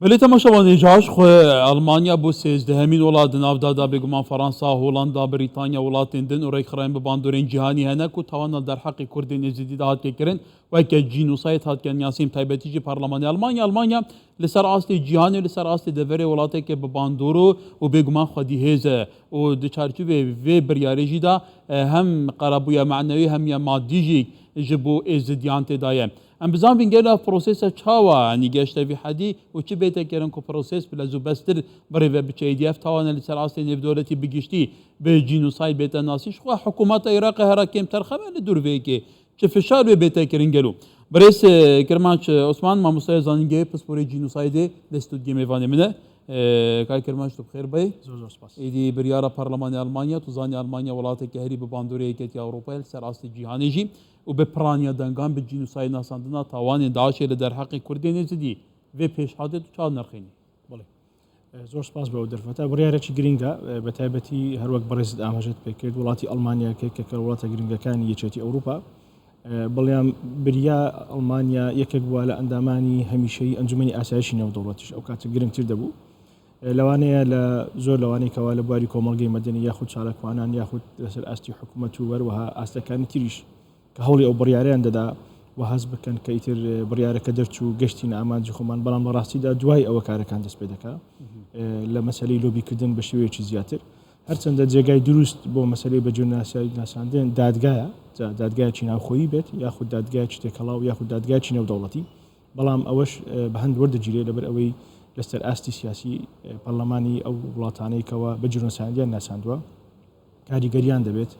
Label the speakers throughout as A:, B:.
A: ولی تماشاوانی جاش خو آلمانیا بو سیزدهمین ولات نافدا دا بگمان فرانسا، هولندا، بریتانیا ولاتین دن و ریخراین به باندورین جهانی هنر کو توان در حق کردین ازدی داد کردن و که جنوسایت هات کن یاسیم تایبتی پارلمان آلمانیا لسر اصل جهانی لسر اصل دوره ولاتی که به باندورو و بگمان خودی هزه و دچارچوب و بریاری دا هم قرابویا معنوی هم یا مادی جبو ازدیانت دایم. ام بزن بینگلا پروسس چاوا نیگشته وی حدی و چی بیت کردن کو پروسس بلا زوبستر برای و بچه دیف توان لسر اصل نف دولتی بگشتی به جنوساید بیت ناسیش خو حکومت عراق هر کم ترخبه لدور که چه فشار به بیت کردن گلو برایس کرمانچ عثمان ما مستعد زنگه پس پوری جنوساید دستود گیمه منه کار کرمانچ تو بخیر بای
B: زور سپاس
A: ایدی بریارا پارلمان آلمانیا تو زانی آلمانیا ولاتی که هری به باندوری که اروپا لسر اصل جهانی جی و به پرانیا دنگان به جنوساید ناساندنا توان داعش در حق کردین زدی و پیشنهاد تو چه نرخینی
B: بله زور سپاس به درفتا بریارێکی گرینگە بە تایبەتی هەروەک بەڕێزت ئاماژەت پێکرد وڵاتی ئەڵمانیا کە وڵاتە گرنگەکانی یەکێتی ئەوروپا بەڵام بریا ئەڵمانیا یەکێک بووە لە ئەندامانی هەمیشەی ئەنجومەنی ئاسایشی نێودەوڵەتیش ئەو کاتە گرنگتر دەبوو لەوانەیە لە زۆر لەوانەی کەوا لە بواری کۆمەڵگەی مەدەنی یاخود چالاکوانان یاخود لەسەر ئاستی حکوومەت و وەروەها ئاستەکانی تریش کە هەوڵی ئەو بڕیاریان دەدا و حەز بکەن کە ئیتر بڕیارەکە دەرچوو گەشتی ئامانجی خۆمان بەڵام بە ڕاستیدا دوای ئەوە کارەکان دەست پێ دەکات لە مەسەلەی لۆبیکردن بە شێوەیەکی زیاتر هەرچەندە جێگای دروست بۆ مەسەلەی بە جۆرناسایی ناساندن دادگایەکی ناوخۆیی بێت یاخود دادگایەکی تێکەڵاو یاخود دادگایەکی نێودەوڵەتی بەڵام ئەوەش بە هەند وەردەگیرێت لەبەر ئەوەی لەسەر ئاستی سیاسی پەرلەمانی ئەو وڵاتانەی کەوا بە جۆرناساندیان ناساندووە کاریگەریان دەبێت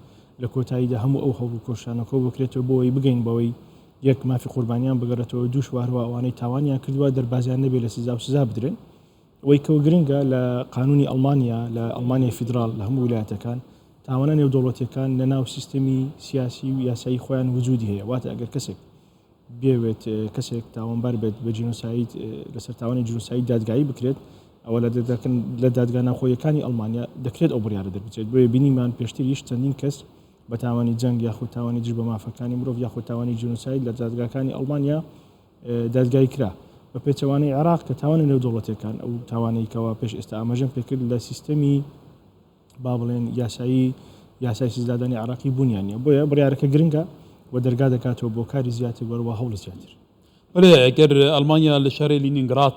B: لە کۆتاییدا هەموو ئەو هەوڵ کۆشانەکە بکرێتەوە بۆەوەی بگەین بەوەی یەک مافی قوربانیان بگەڕێتەوە دووش وهروە ئەوانەی تاوانیان کردووە دەربازیان نەبێت لە سزا و سزا بدرێن ئەوەی کەوە گرنگە لە قانونی ئەڵمانیا لە ئەڵمانیای فیدراڵ لە هەموو ویلایەتەکان تاوانە نێودەوڵەتیەکان لە ناو سیستەمی سیاسی و یاسایی خۆیان وجودی هەیە واتە ئەگەر کەسێک بێوێت کەسێک تاوانبار بێت بە جینۆساید لەسەر تاوانی جینۆساید دادگایی بکرێت ئەوە لە دادگا ناوخۆیەکانی ئەڵمانیا دەکرێت ئەو بڕیارە دەربچێت بۆیە بینیمان پێشتریش چەندین کەس بە تاوانی جەنگ یاخود تاوانی دژ بە مافەکانی مرۆڤ یاخود تاوانی جینۆساید لە دادگاکانی ئەڵمانیا دادگای کرا بە پێچەوانەی عێراق کە تاوانی نێودەوڵەتیەکان ئەو تاوانەی کەوا پێش ئێستا ئاماژەم پێکرد لە سیستەمی با بڵێن یاسای سزادانی عێراقی بوونیانە بۆیە بڕیارەکە گرنگە و دەرگا دەکاتەوە بۆ کاری زیاتر وەروە هەوڵ زیاتر
A: ولی اگر آلمانیا لشهر لینینگراد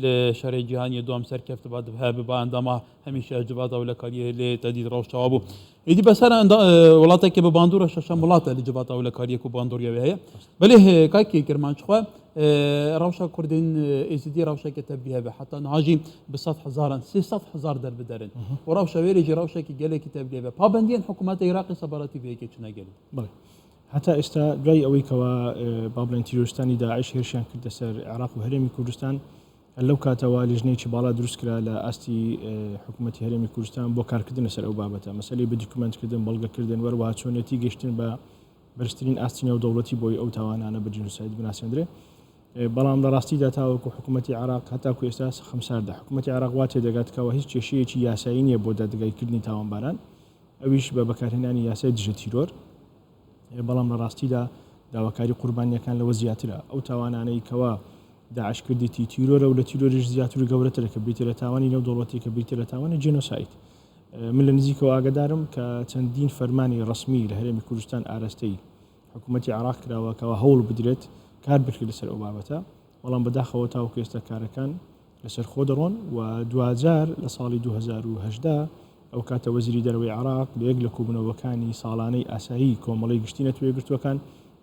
A: لشهر جهانی دوام سرکفت بعد به اندامه همیشه اجبات اول کاریه لی تدید روش جوابو ایدی بسر ولاتی که به باندور ششم ولات اجبات اول کاریه کو باندوریه ویه ولی کاکی کرمانش خو روشا کردین ازدی روشا کتب بیه به حتی نهاجی به 100,000 300,000 در بدرن و روشا ویری روشا کی گله کتب بیه پابندین حکومت عراق سبارتی بیه که چنه گلی
B: بله حتا ئێستا دوای ئەوەی کەوا بابلێن تیرۆستانی داعش هێرشیان کردە سەر عێراق و هەرێمی کوردستان لەو کاتەوە لیژنەیەکی باڵا دروست کرا لە ئاستی حکوومەتی هەرێمی کوردستان بۆ کارکردن لەسەر ئەو بابەتە مەسەلەی بە دیکومنتکردن بەڵگەکردن وەروەها چۆنێتی گەشتن بە بەرزترین ئاستی نێودەوڵەتی بۆی ئەو تاوانانە بە جینۆساید بناسێنرێ بەڵام لە ڕاستیدا تاوەکو حکوومەتی عێراق هەتاکو ئێستا خەمساردا حکوومەتی عێراق وا تێدەگاتکەوە هیچ کێشەیەکی یاسایی نییە بۆ دادگایکردنی تاوانباران ئەویش بە بەکارهێنانی یاسای دژە تیرۆر بەڵام لە ڕاستیدا داواکاری قوربانیەکان لەوە زیاترە ئەو تاوانانەی کەوا داعش کردێتی تیرۆرە و لە تیرۆریش زیاتر و گەورەترە کە بریتە لە تاوانی نێودەوڵەتی کە بریتە لە تاوانی جێنۆساید من لە نزیکەوە ئاگادارم کە چەندین فەرمانی ڕسمی لە هەرێمی کوردستان ئاراستەی حکوومەتی عێراق کراوە کەوا هەوڵ بدرێت کار بکرێت لەسەر ئەو بابەتە بەڵام بەداخەوە تاوەکو ئێستا کارەکان لەسەر خۆ دەڕۆن و دوجار لە ساڵی 2018 ئەو کاتە وەزیری دەرەوەی عێراق لە یەک لە کوبنەوەکانی ساڵانەی ئاسایی کۆمەڵی گشتی نەتوێگرتوەکان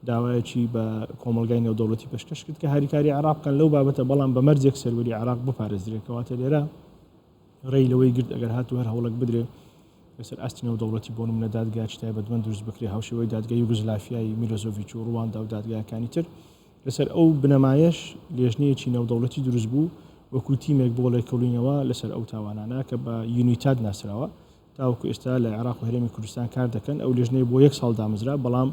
B: داوایەکی بە کۆمەلگای نێودەوڵەتی پێشکەش کرد کە هاریکاری عێراق بکەن لەو بابەتە بەڵام بە مەرجێک سەروەری عێراق بپارێزرێت کەواتە لێرە ڕێی لەوەی گرت ئەگەر هاتوو هەر هەوڵک بدرێت لەسەر ئاستی نێودەوڵەتی بۆ نمونە دادگایەکی تایبەتمەند دروست بکرێ هاوشێوەی دادگای یوگۆسلاڤیای میلۆزۆڤیچ و ڕواندا و دادگایەکانی تر لەسەر ئەو بنەمایەش لێژنەیەکی نێودەوڵەتی دروست بوو وەکو تیمێک بۆ لێکۆڵینەوە لەسەر ئەو تاوانانە کە بە یونیتاد ناسراوە تاوەکو ئێستا لە عێراق و هەرێمی کوردستان کار دەکەن ئەو لێژنەی بۆ 1 ساڵ دامەزرا بەڵام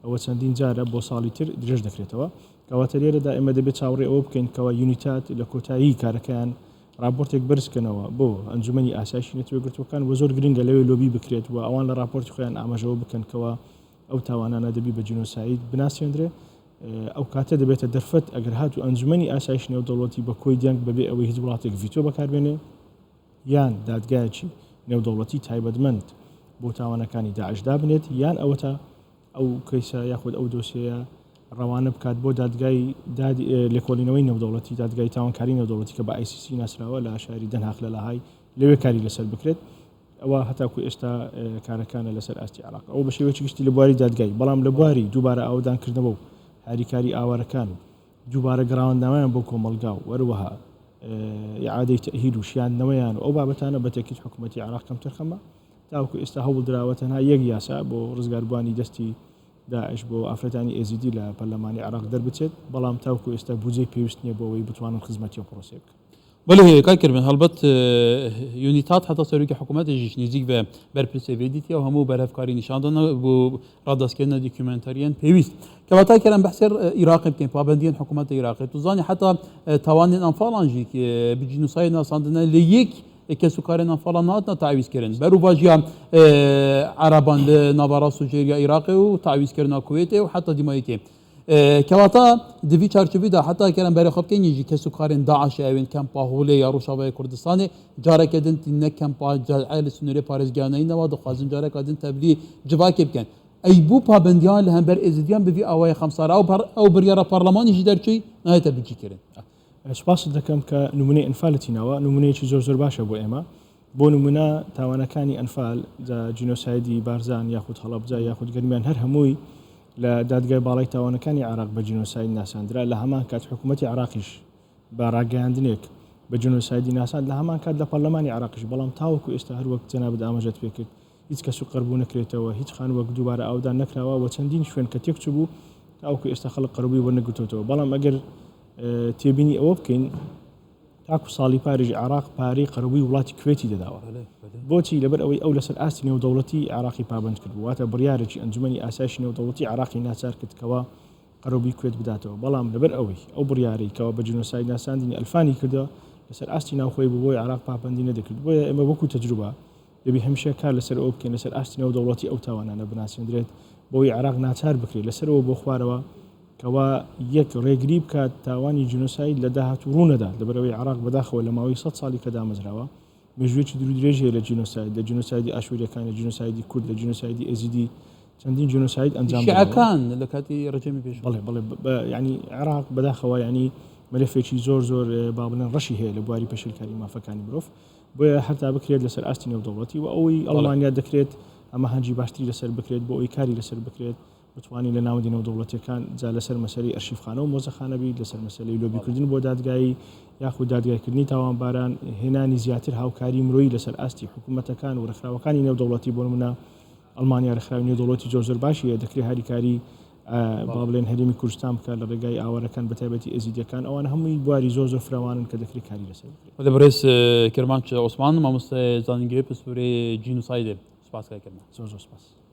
B: ئەوە چەندین جارە بۆ ساڵی تر درێژ دەکرێتەوە کەواتە لێرەدا ئێمە دەبێت چاوەڕێ ئەوە بکەین کەوا یونیتات لە کۆتایی کارەکەیان راپۆرتێک بەرزکەنەوە بۆ ئەنجومەنی ئاسایشی نەتوێگرتوەکان و زۆر گرنگە لەوێ لۆبی بکرێت و ئەوان لە راپۆرتی خۆیان ئاماژەوە بکەن کەوە ئەو تاوانانە دەبی بە جینۆساید بناسێنرێ ئەو کاتە دەبێتە دەرفەت ئەگەر هات و ئەنجومەنی ئاسایش نێودەوڵەتی بە کۆی دەنگ بەبێ ئەوەی هیچ وڵاتێک ڤیتۆ بەکاربێنێ یان دادگایەکی نێودەوڵەتی تایبەتمەند بۆ تاوانەکانی داعش دابنێت یان ئەوەتە ئەو کەیسە یاخود ئەو دۆسیەیە ڕەوانە بکات بۆ دادگای لێکۆڵینەوەی نێودەوڵەتی دادگای تاوانکاری نێودەوڵەتی کە بە ICC ناسراوە لە شاری دەنهاق لە لاهای لەوێ کاری لەسەر بکرێت ئەوە هەتاکو ئێستا کارەکانە لەسەر ئاستی عراق ئەو بە شێوەیەکی گشتی لە بواری دادگای بەڵام لە بواری دووبارە ئاودانکردنەوە و هاریکاری ئاوارەکان و دووبارە گەڕاوەندنامەیان بۆ کۆمەلگا و وەروەها ئیعادەی تەئهید و شیاندنەوەیان و ئەو بابەتانە بە تەکید حکوومەتی عراق کەم تەرخەمە تاوەکو ئێستا هەوڵ دراوە تەنها یەک یاسا بۆ ڕزگاربوانی دەستی داعش بۆ ئافرەتانی ئێزیدی لە پەرلەمانی عراق دەربچێت بەڵام تاوەکو ئێستا بودجەی پێویست نییە بۆ ئەوەی بتوانن خزمەتی و پرۆسێ بکەن.
A: بله کاکر من هەڵبەت یونیتات حتا سەرۆکی حکوومەتێکیش نزیک بە بەرپرسێڤێدیتیە و هەموو بەرهەفکاری نیشاندانە بۆ ڕادستکردنە دیکومنتاریان پێویست کەواتای کەرم بەحسێر عێراقی بکەین پابەندیان حکوومەتی عێراقی توزانی حتا تاوانین ئەنفاڵانژی بجینوسای ناساندنە لە یەک کەسوکارێن ئەنفاڵان هاتنە تعویزکردن بەروباژیان عربان لە ناوەڕا سوژێریە عێراقی و تعویزکردنا کوێتێ و حتا دیمایەتێ کەواتە دوی چارچوبیدا حتا کەرم بەرە خەبکەنیژی کەسوکارێن داعش ئەوێن کەمپا هۆلێ یا ڕۆژاوای کوردستانی جارێکەدن تینە کەمپا جەعل سنوورێ پارێزگیانەینەوە دەخوازن جارێکەدن تەبلی جواکێ بکەن ئەی بوو پابندیان لە هەمبەر ئێزیدیان ببی ئەوەی خەمسارا ئەو بڕیارە پەرلەمانیشی دەرچووی نایەتە بجیکردن.
B: سپاس دەکەم کە نمونەی ئەنفالەتینەوە نمونەیەکی زۆر باشە بۆ ئێمە بۆ نمونە تاوانەکانی ئەنفال جینۆسایدی بارزان یاخود هەڵەبجا یاخود گەرمیان هەر هەمووی لە دادگای باڵای تاوانەکانی عراق بە جینۆساید ناساندرا لە هەمان کات حکوومەتی عراقیش بە ڕاگەیاندنێک بە جینۆسایدی ناساند لە هەمان کات لە پەرلەمانی عراقیش بەڵام تاوەکو ئێستا هەروەک جەنابەت ئاماژەت پێ کرد هیچ کەس و قەربوو نەکرێتەوە هیچ خانوەک دووبارە ئاودان نەکراوە و چەندین شوێن کە تێک چوو بوو تاوەکو ئێستا خەڵک قەربووی وەرنەگرتوتەوە بەڵام ئەگەر تێبینی ئەوە بکەین تاکو ساڵی پارێژی عراق پارەی قەربووی وڵاتی کوێتی دەداوە بۆچی لەبەر ئەوەی ئەو لەسەر ئاستی نێودەوڵەتی عراقی پابند کرد واتە بڕیارێکی ئەنجومەنی ئاسایشی نێودەوڵەتی عراقی ناچار کرد کەوە قەربووی کوێت بداتەوە بەڵام لەبەر ئەوەی ئەو بڕیارەی کەوە بە جینۆساید ناساندنی ئەلفانی کردەوە لەسەر ئاستی ناوخۆی بۆی عراق پابندی نەدەکرد بۆیە ئێمە وەکو تەجروبە دەبی هەمیشە کار لەسەر ئەو بکەین لەسەر ئاستی نێودەوڵەتی ئەو تاوانانە بناسێنرێت بۆی عراق ناچار بکرێت لەسەرەوە بۆ خوارەوە کەوا یەک ڕێگری بکات تاوانی جینۆساید لە داهات و ڕوونەدا لەبەرەوەی عراق بەداخەوە لە ماوەی 100 ساڵی کە دامەزراوە مێژوێکی درێژەیە لە جینۆساید لە جینۆسایدی ئاشوریەکان لە جینۆسایدی کورد لە جینۆسایدی ئێزیدی چەندین جینۆساید ئەنجام
A: شیعەکان لە کاتی ڕەجەمی پێش
B: بەڵێ ینی عراق بەداخەوە ینی مەلەفێکی زۆر با بڵێن ڕەشی هەیە لە بواری پێشێلکاری مافەکانی مرۆڤ بۆیە هەرتا بکرێت لەسەر ئاستی نێودەوڵەتی و ئەوەی ئەڵمانیا دەکرێت ئەمە هەنجی باشتری لەسەر بکرێت بۆ ئەوی کاری لەسەر بکرێت بتوانین لە ناوەندی نێودەوڵەتیەکان جا لەسەر مەسەلەی ئەرشیفخانە و مۆزەخانە بیت لەسەر مەسەلەی لۆبیکردن بۆ دادگایی یاخود دادگایکردنی تاوانباران هێنانی زیاتر هاوکاری مرۆیی لەسەر ئاستی حکوومەتەکان و ڕێکخراوەکانی نێودەوڵەتی بۆ نمونە ئەڵمانیا ڕێکخراوی نێودەوڵەتی زۆر باشیە دەکرێت هاریکاری با بڵێن هەرێمی کوردستان بکات لە ڕێگای ئاوارەکان بە تایبەتی ئێزیدیەکان ئەوان هەمووی بواری زۆر فراوانن کە دەکرێت کاری لەسەر بکرێت.
A: لەبەرێز کەرمانچ عوسمان مامۆستای زانینگەی پسپۆرەی جینۆسایدێ سپاس کاکەم
B: زۆر سپاس.